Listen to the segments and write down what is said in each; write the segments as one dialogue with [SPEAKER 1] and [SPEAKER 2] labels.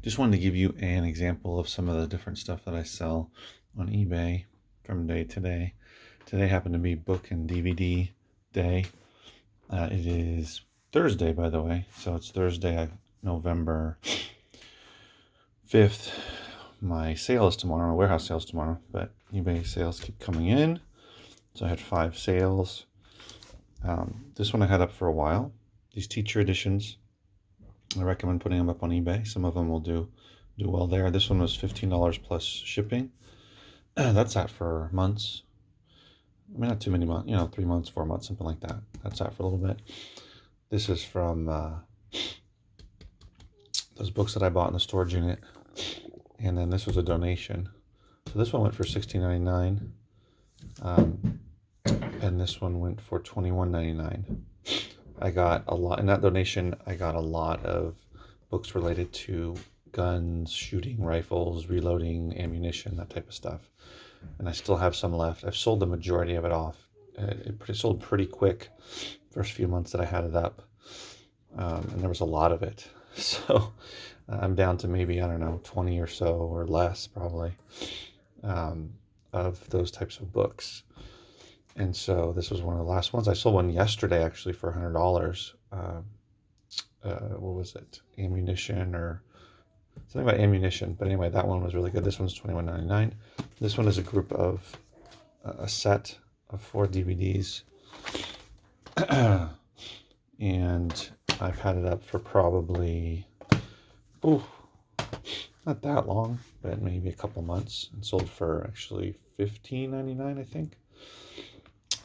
[SPEAKER 1] Just wanted to give you an example of some of the different stuff that I sell on eBay from day to day. Today happened to be book and DVD day. It is Thursday, by the way, so it's Thursday, November 5th. My sale is tomorrow, my warehouse sale is tomorrow, but eBay sales keep coming in. So I had 5 sales. This one I had up for a while. These teacher editions, I recommend putting them up on eBay. Some of them will do well there. This one was $15 plus shipping. That's out for months. I mean, not too many months, 3 months, 4 months, something like that. That's out for a little bit. This is from those books that I bought in the storage unit. And then this was a donation. So this one went for $16.99. And this one went for $21.99. I got a lot in that donation. I got a lot of books related to guns, shooting, rifles, reloading, ammunition, that type of stuff. And I still have some left. I've sold the majority of it off. It sold pretty quick first few months that I had it up. And there was a lot of it. So I'm down to maybe, 20 or so or less probably of those types of books. And so this was one of the last ones. I sold one yesterday actually for $100. What was it? Ammunition or something about ammunition. But anyway, that one was really good. This one's $21.99. This one is a set of 4 DVDs. And I've had it up for probably, not that long, but maybe a couple months. And sold for actually $15.99, I think.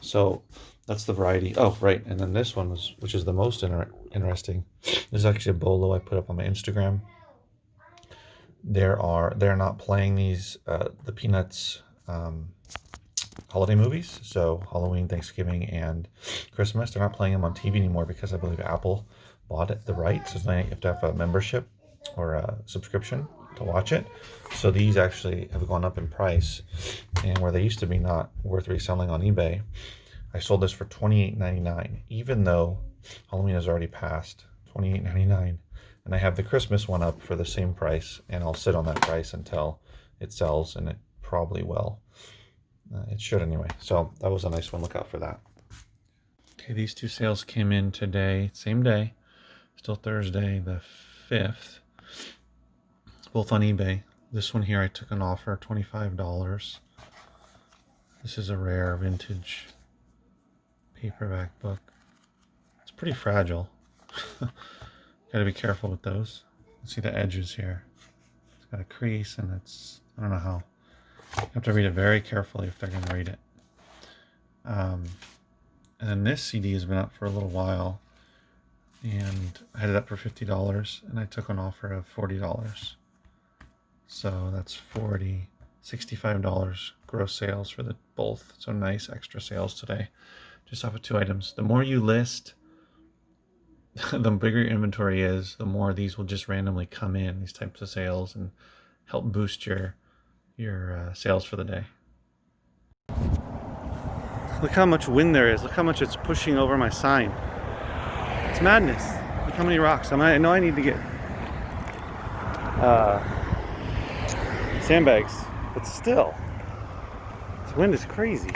[SPEAKER 1] So that's the variety. Oh, right. And then this one which is the most interesting. This is actually a bolo I put up on my Instagram. They're not playing these, the Peanuts holiday movies. So Halloween, Thanksgiving, and Christmas. They're not playing them on TV anymore because I believe Apple bought the rights. So you have to have a membership or a subscription to watch it. So these actually have gone up in price, and where they used to be not worth reselling on eBay, I sold this for $28.99, even though Halloween has already passed. $28.99, and I have the Christmas one up for the same price, and I'll sit on that price until it sells, and it probably will. It should anyway. So that was a nice one. Look out for that. Okay, these 2 sales came in today, same day, still Thursday the 5th. Both on eBay. This one here I took an offer, $25. This is a rare vintage paperback book. It's pretty fragile. Gotta be careful with those. See the edges here. It's got a crease and I don't know how. You have to read it very carefully if they're gonna read it. And then this CD has been up for a little while, and I had it up for $50, and I took an offer of $40. So that's $65 gross sales for the both. So nice extra sales today, just off of 2 items. The more you list, the bigger your inventory is, the more these will just randomly come in, these types of sales, and help boost your sales for the day. Look how much wind there is. Look how much it's pushing over my sign. It's madness. Look how many rocks. I know I need to get sandbags, but still, this wind is crazy.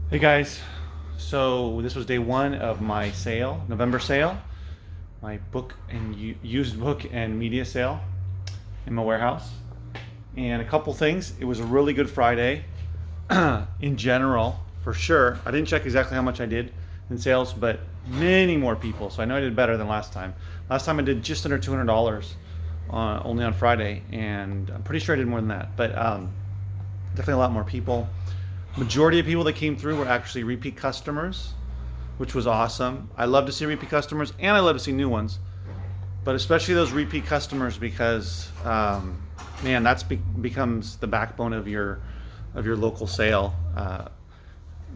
[SPEAKER 1] Hey guys, so this was day 1 of my sale, November sale, my book and used book and media sale in my warehouse. And a couple things. It was a really good Friday in general, for sure. I didn't check exactly how much I did in sales, but many more people. So I know I did better than last time. Last time I did just under $200 only on Friday, and I'm pretty sure I did more than that. But definitely a lot more people. Majority of people that came through were actually repeat customers, which was awesome. I love to see repeat customers, and I love to see new ones, but especially those repeat customers, because man, that's becomes the backbone of your local sale.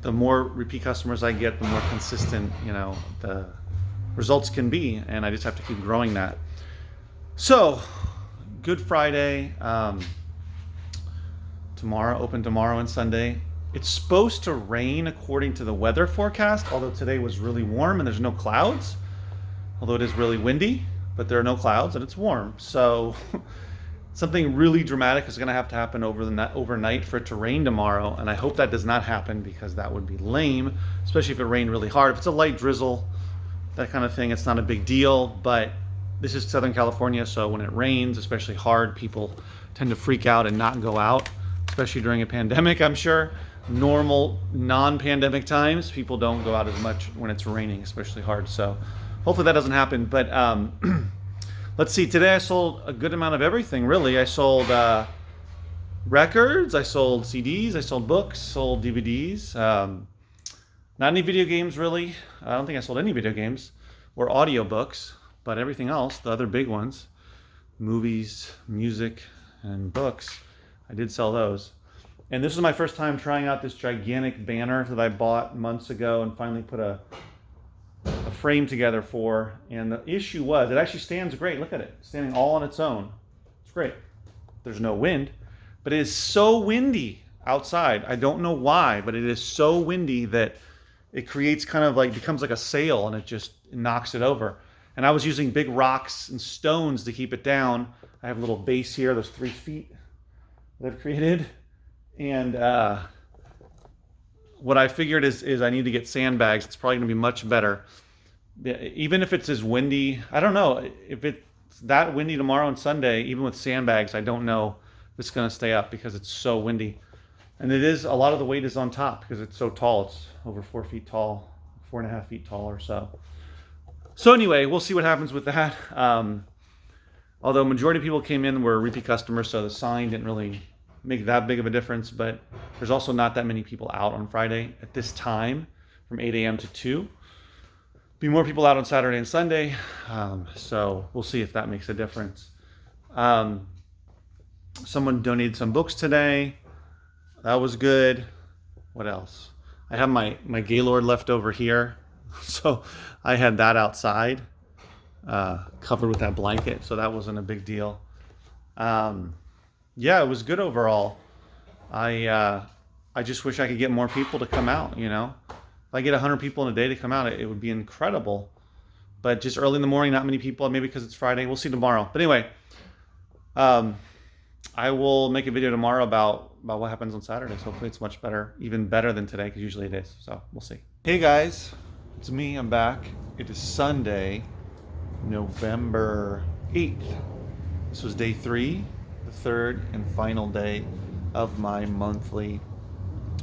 [SPEAKER 1] The more repeat customers I get, the more consistent the results can be, and I just have to keep growing that. So Good Friday. tomorrow, open tomorrow and Sunday. It's supposed to rain according to the weather forecast, although today was really warm and there's no clouds. Although it is really windy, but there are no clouds and it's warm. So something really dramatic is going to happen overnight for it to rain tomorrow. And I hope that does not happen, because that would be lame, especially if it rained really hard. If it's a light drizzle, that kind of thing, it's not a big deal. But this is Southern California, so when it rains, especially hard, people tend to freak out and not go out, especially during a pandemic, I'm sure. Normal, non-pandemic times, people don't go out as much when it's raining, especially hard. So hopefully that doesn't happen. But let's see, today I sold a good amount of everything, really. I sold records, I sold CDs, I sold books, sold DVDs. Not any video games, really. I don't think I sold any video games or audiobooks, but everything else, the other big ones, movies, music, and books, I did sell those. And this is my first time trying out this gigantic banner that I bought months ago and finally put a frame together for. And the issue was, it actually stands great. Look at it, standing all on its own. It's great. There's no wind, but it is so windy outside. I don't know why, but it is so windy that it creates kind of like, becomes like a sail, and it just knocks it over. And I was using big rocks and stones to keep it down. I have a little base here, those 3 feet that I've created. And what I figured is I need to get sandbags. It's probably going to be much better. Even if it's as windy, I don't know. If it's that windy tomorrow and Sunday, even with sandbags, I don't know if it's going to stay up, because it's so windy. And it is, a lot of the weight is on top because it's so tall. It's over 4 feet tall, 4.5 feet tall or so. So anyway, we'll see what happens with that. Although majority of people came in were repeat customers, so the sign didn't really make that big of a difference. But there's also not that many people out on Friday at this time from 8 a.m. to 2. Be more people out on Saturday and Sunday. So we'll see if that makes a difference. Someone donated some books today. That was good. What else? I have my Gaylord left over here. So I had that outside, covered with that blanket. So that wasn't a big deal. Yeah, it was good overall. I just wish I could get more people to come out, you know. If I get 100 people in a day to come out, it would be incredible. But just early in the morning, not many people, maybe because it's Friday. We'll see tomorrow. But anyway, I will make a video tomorrow about what happens on Saturdays. Hopefully it's much better, even better than today, because usually it is. So we'll see. Hey guys, it's me. I'm back. It is Sunday, November 8th. This was day 3, the third and final day of my monthly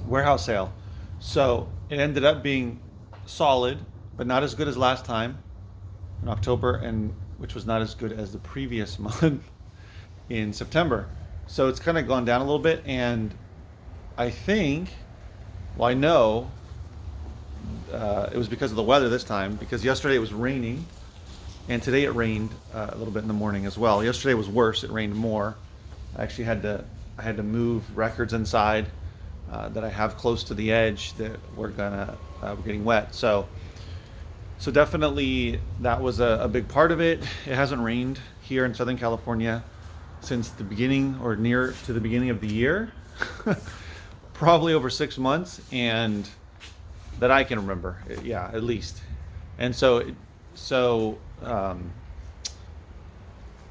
[SPEAKER 1] warehouse sale. So it ended up being solid, but not as good as last time in October, and which was not as good as the previous month in September. So it's kind of gone down a little bit, and I think, well, I know it was because of the weather this time, because yesterday it was raining, and today it rained a little bit in the morning as well. Yesterday was worse, it rained more. I actually had to move records inside that I have close to the edge that we're getting wet. So definitely that was a big part of it. It hasn't rained here in Southern California since the beginning, or near to the beginning of the year, probably over 6 months, and that I can remember, yeah, at least. And so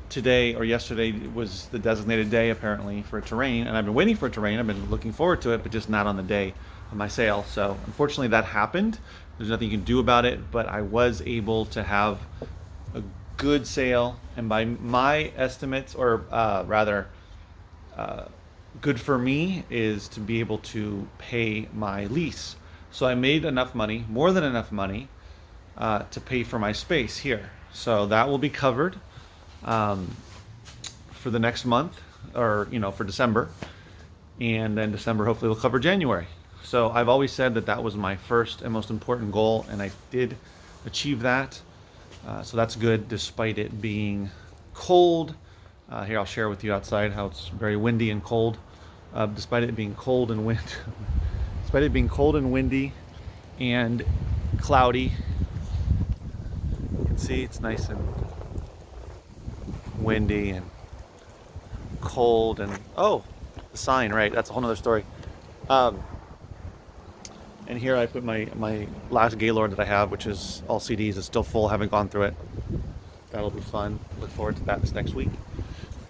[SPEAKER 1] today or yesterday was the designated day apparently for it to rain, and I've been waiting for it to rain. I've been looking forward to it, but just not on the day of my sale. So unfortunately that happened. There's nothing you can do about it, but I was able to have a good sale, and by my estimates, or rather good for me, is to be able to pay my lease. So I made enough money, more than enough money, to pay for my space here. So that will be covered for the next month, or for December, and then December hopefully will cover January. So I've always said that was my first and most important goal, and I did achieve that. So that's good, despite it being cold. Here, I'll share with you outside how it's very windy and cold. Despite it being cold and windy and cloudy, you can see it's nice and windy and cold. And oh, The sign, right? That's a whole nother story. Um, and here I put my last Gaylord that I have, which is all CDs. It's still full. Haven't gone through it. That'll be fun. Look forward to that this next week.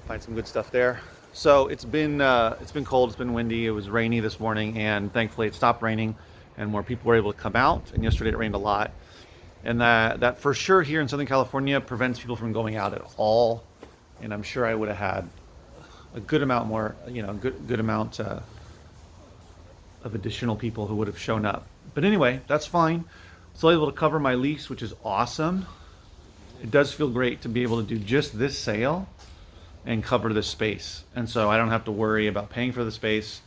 [SPEAKER 1] Find some good stuff there. So it's been cold. It's been windy. It was rainy this morning, and thankfully it stopped raining, and more people were able to come out. And yesterday it rained a lot, and that for sure here in Southern California prevents people from going out at all. And I'm sure I would have had a good amount more, good amount of additional people who would have shown up. But anyway, that's fine. Still able to cover my lease, which is awesome. It does feel great to be able to do just this sale and cover this space. And so I don't have to worry about paying for the space,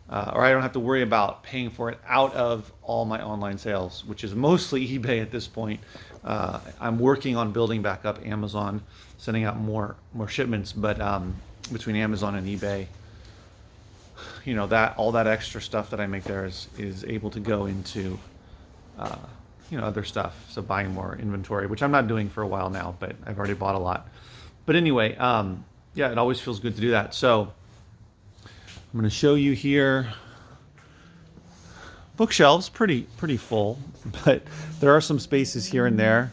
[SPEAKER 1] or I don't have to worry about paying for it out of all my online sales, which is mostly eBay at this point. I'm working on building back up Amazon, sending out more shipments, but between Amazon and eBay, that all that extra stuff that I make there is able to go into other stuff. So buying more inventory, which I'm not doing for a while now, but I've already bought a lot. But anyway, it always feels good to do that. So I'm going to show you here. Bookshelves pretty full, but there are some spaces here and there.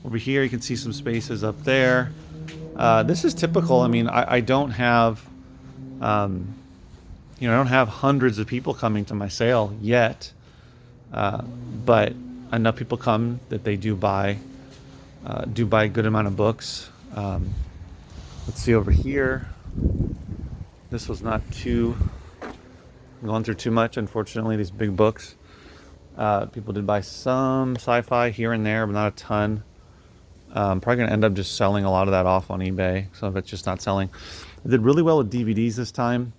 [SPEAKER 1] Over here you can see some spaces up there. This is typical. I mean, I don't have I don't have hundreds of people coming to my sale yet, but enough people come that they do buy a good amount of books. Let's see over here. This was not going through too much, unfortunately, these big books. People did buy some sci-fi here and there, but not a ton. Probably going to end up just selling a lot of that off on eBay. Some of it's just not selling. I did really well with DVDs this time.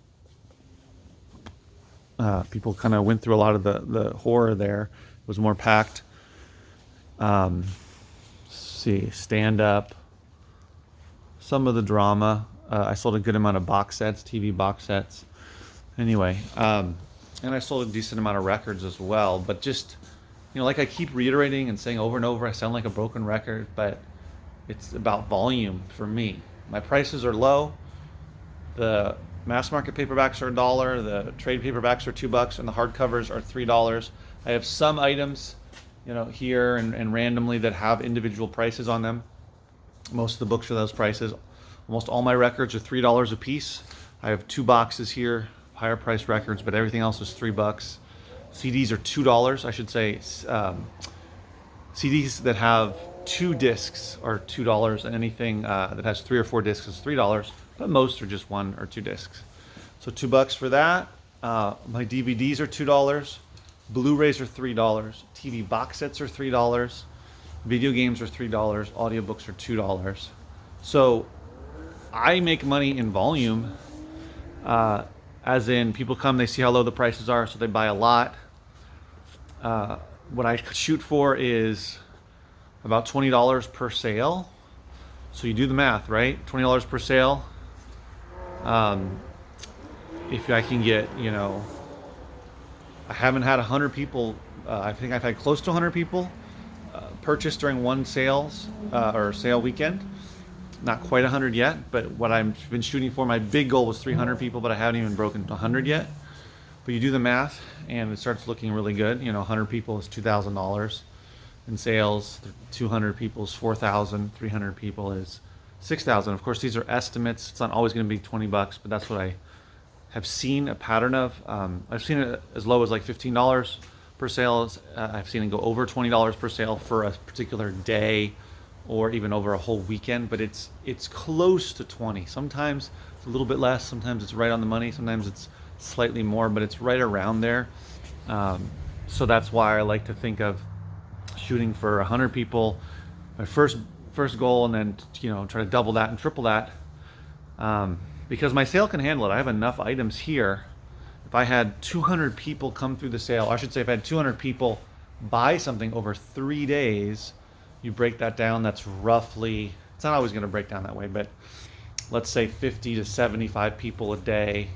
[SPEAKER 1] People kind of went through a lot of the horror there. It was more packed. Let's see, stand up. Some of the drama. I sold a good amount of box sets, TV box sets. Anyway, and I sold a decent amount of records as well. But just, like I keep reiterating and saying over and over, I sound like a broken record, but it's about volume for me. My prices are low. The mass market paperbacks are $1. The trade paperbacks are $2, and the hardcovers are $3. I have some items, here and randomly that have individual prices on them. Most of the books are those prices. Almost all my records are $3 a piece. I have 2 boxes here, higher priced records, but everything else is $3. CDs are $2, I should say. CDs that have 2 discs are $2, and anything that has 3 or 4 discs is $3, but most are just 1 or 2 discs. So $2 for that. My DVDs are $2. Blu-rays are $3. TV box sets are $3. Video games are $3. Audiobooks are $2. So I make money in volume, as in people come, they see how low the prices are, so they buy a lot. What I shoot for is about $20 per sale. So you do the math, right? $20 per sale. If I can get, I haven't had 100 people. I think I've had close to 100 people purchase during one sale weekend. Not quite 100 yet, but what I've been shooting for, my big goal was 300 people, but I haven't even broken 100 yet. But you do the math, and it starts looking really good. 100 people is $2,000 in sales. 200 people is $4,000. 300 people is $6,000. Of course, these are estimates. It's not always going to be $20, but that's what I have seen a pattern of. I've seen it as low as like $15 per sale. I've seen it go over $20 per sale for a particular day, or even over a whole weekend, but it's close to 20. Sometimes it's a little bit less, sometimes it's right on the money, sometimes it's slightly more, but it's right around there. So that's why I like to think of shooting for 100 people, my first goal, and then try to double that and triple that, because my sale can handle it. I have enough items here. If I had 200 people come through the sale, I should say if I had 200 people buy something over 3 days, you break that down, that's roughly, it's not always going to break down that way, but let's say 50 to 75 people a day.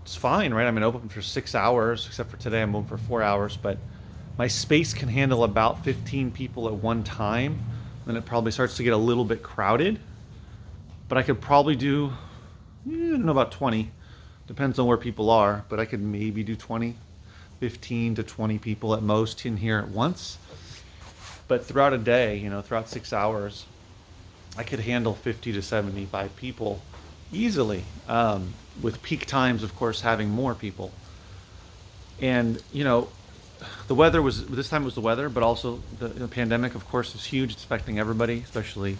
[SPEAKER 1] It's fine, right? I'm going to open for 6 hours, except for today I'm open for 4 hours, but my space can handle about 15 people at one time. Then it probably starts to get a little bit crowded, but I could probably do, I don't know, about 20 Depends on where people are, but I could maybe do 20, 15 to 20 people at most in here at once. But throughout a day, throughout 6 hours, I could handle 50 to 75 people easily, with peak times, of course, having more people. And, the weather was, this time it was the weather, but also the pandemic, of course, is huge. It's affecting everybody, especially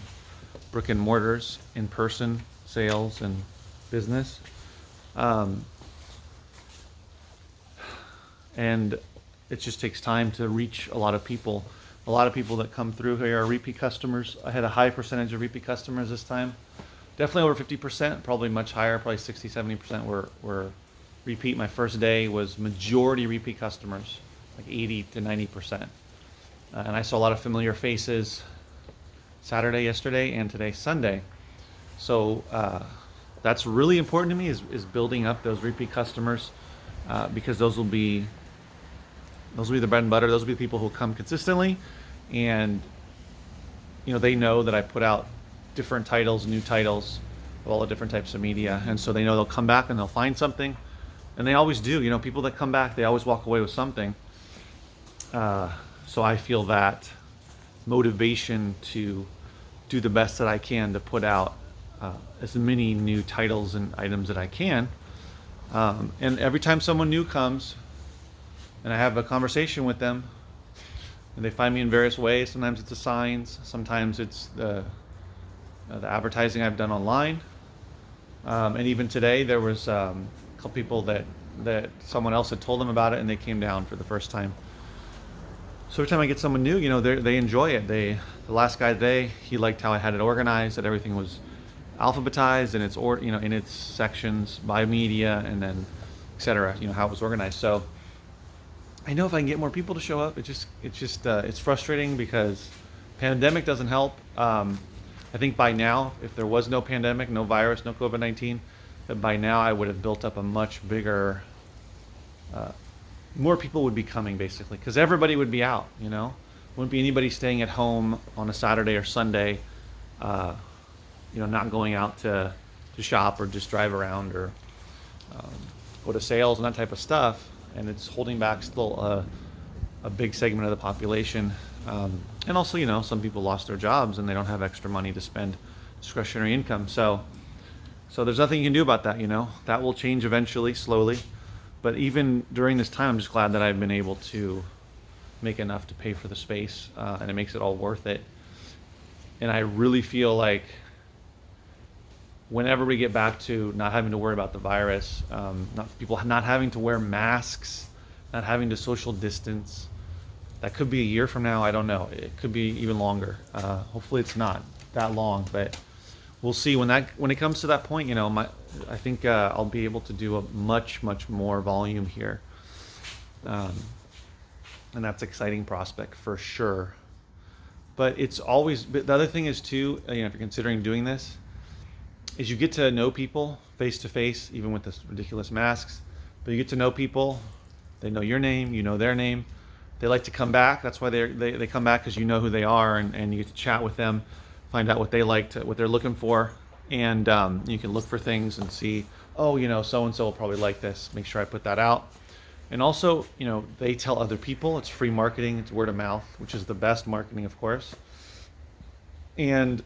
[SPEAKER 1] brick and mortars, in person sales and business. Um, and it just takes time to reach a lot of people. A lot of people that come through here are repeat customers. I had a high percentage of repeat customers this time. Definitely over 50%, probably much higher, probably 60, 70% were repeat. My first day was majority repeat customers, like 80 to 90%. And I saw a lot of familiar faces Saturday, yesterday, and today, Sunday. So that's really important to me, is building up those repeat customers, because those will be the bread and butter. Those will be the people who come consistently, and they know that I put out different titles, new titles of all the different types of media, and so they know they'll come back and they'll find something, and they always do. People that come back, they always walk away with something. So I feel that motivation to do the best that I can to put out as many new titles and items that I can. And every time someone new comes and I have a conversation with them, and they find me in various ways. Sometimes it's the signs, sometimes it's the advertising I've done online. And even today, there was a couple people that someone else had told them about it, and they came down for the first time. So every time I get someone new, they enjoy it. The last guy today, he liked how I had it organized, that everything was alphabetized in its in its sections by media, and then etc. How it was organized. So I know if I can get more people to show up, it's frustrating because pandemic doesn't help. I think by now, if there was no pandemic, no virus, no COVID-19, that by now I would have built up a much bigger, more people would be coming, basically, because everybody would be out. Wouldn't be anybody staying at home on a Saturday or Sunday, not going out to shop or just drive around or go to sales and that type of stuff. And it's holding back still a big segment of the population. And also, some people lost their jobs and they don't have extra money to spend discretionary income. So there's nothing you can do about that. That will change eventually, slowly. But even during this time, I'm just glad that I've been able to make enough to pay for the space, and it makes it all worth it. And I really feel like whenever we get back to not having to worry about the virus, not having to wear masks, not having to social distance, that could be a year from now. I don't know. It could be even longer. Hopefully it's not that long, but we'll see. When it comes to that point, I think I'll be able to do a much, much more volume here. And that's an exciting prospect for sure. But the other thing is too, if you're considering doing this, is you get to know people face to face, even with this ridiculous masks. But you get to know people. They know your name, you know their name. They like to come back. That's why they come back, because you know who they are, and you get to chat with them, find out what they like, what they're looking for, and you can look for things and see, so and so will probably like this. Make sure I put that out. And also, they tell other people. It's free marketing. It's word of mouth, which is the best marketing, of course. And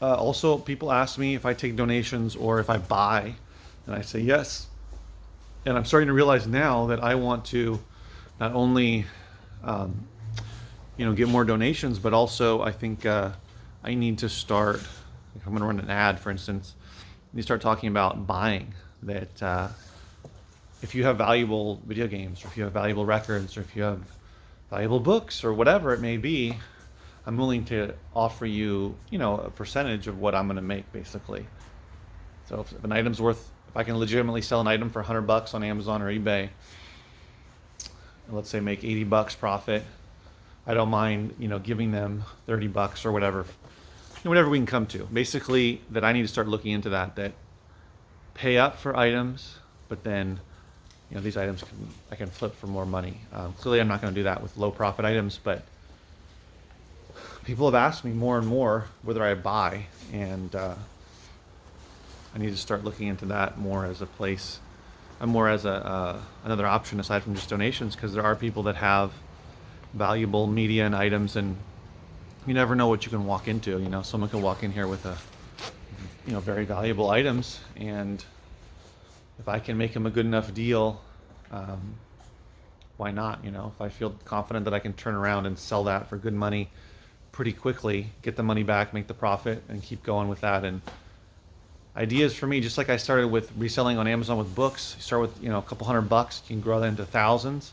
[SPEAKER 1] also, people ask me if I take donations or if I buy, and I say yes. And I'm starting to realize now that I want to not only, get more donations, but also I think I need to start. If I'm going to run an ad, for instance, I need to start talking about buying. That if you have valuable video games, or if you have valuable records, or if you have valuable books, or whatever it may be, I'm willing to offer you, a percentage of what I'm going to make, basically. So if an item's worth, if I can legitimately sell an item for $100 on Amazon or eBay, and let's say make $80 profit, I don't mind, giving them $30 or whatever, whatever we can come to. Basically, that I need to start looking into that pay up for items, but then, these items I can flip for more money. Clearly, I'm not going to do that with low profit items, but people have asked me more and more whether I buy, and I need to start looking into that more as a place more as a another option aside from just donations, because there are people that have valuable media and items, and you never know what you can walk into. You know, someone can walk in here with very valuable items, and if I can make them a good enough deal, why not? You know, if I feel confident that I can turn around and sell that for good money pretty quickly, get the money back, make the profit, and keep going with that. And ideas for me, just like I started with reselling on Amazon with books, you start with a couple $100, you can grow that into thousands.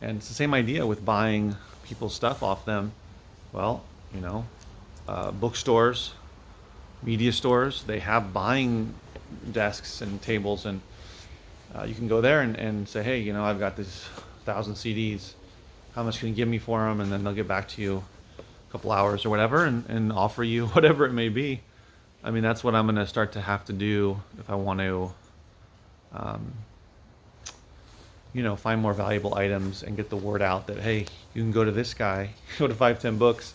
[SPEAKER 1] And it's the same idea with buying people's stuff off them. Well, bookstores, media stores, they have buying desks and tables, and you can go there and say, hey, I've got these 1,000 CDs. How much can you give me for them? And then they'll get back to you a couple hours or whatever, and offer you whatever it may be. I mean, that's what I'm going to start to have to do if I want to, find more valuable items and get the word out that, hey, you can go to this guy, go to 510 Books,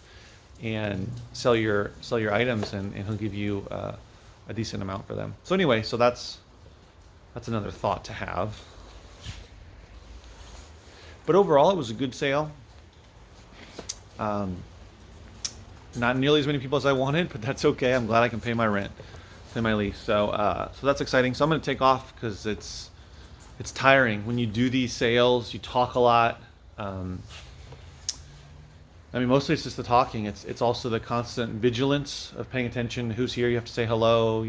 [SPEAKER 1] and sell your items, and he'll give you a decent amount for them. So anyway, so that's another thought to have. But overall, it was a good sale. Not nearly as many people as I wanted, but that's okay. I'm glad I can pay my rent, pay my lease. So that's exciting. So I'm going to take off because it's tiring when you do these sales. You talk a lot. Mostly it's just the talking. It's also the constant vigilance of paying attention. Who's here? You have to say hello.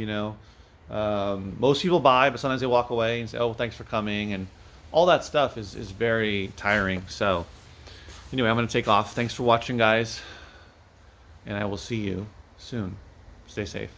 [SPEAKER 1] Most people buy, but sometimes they walk away and say, "Oh, thanks for coming," and all that stuff is very tiring. So anyway, I'm going to take off. Thanks for watching, guys, and I will see you soon. Stay safe.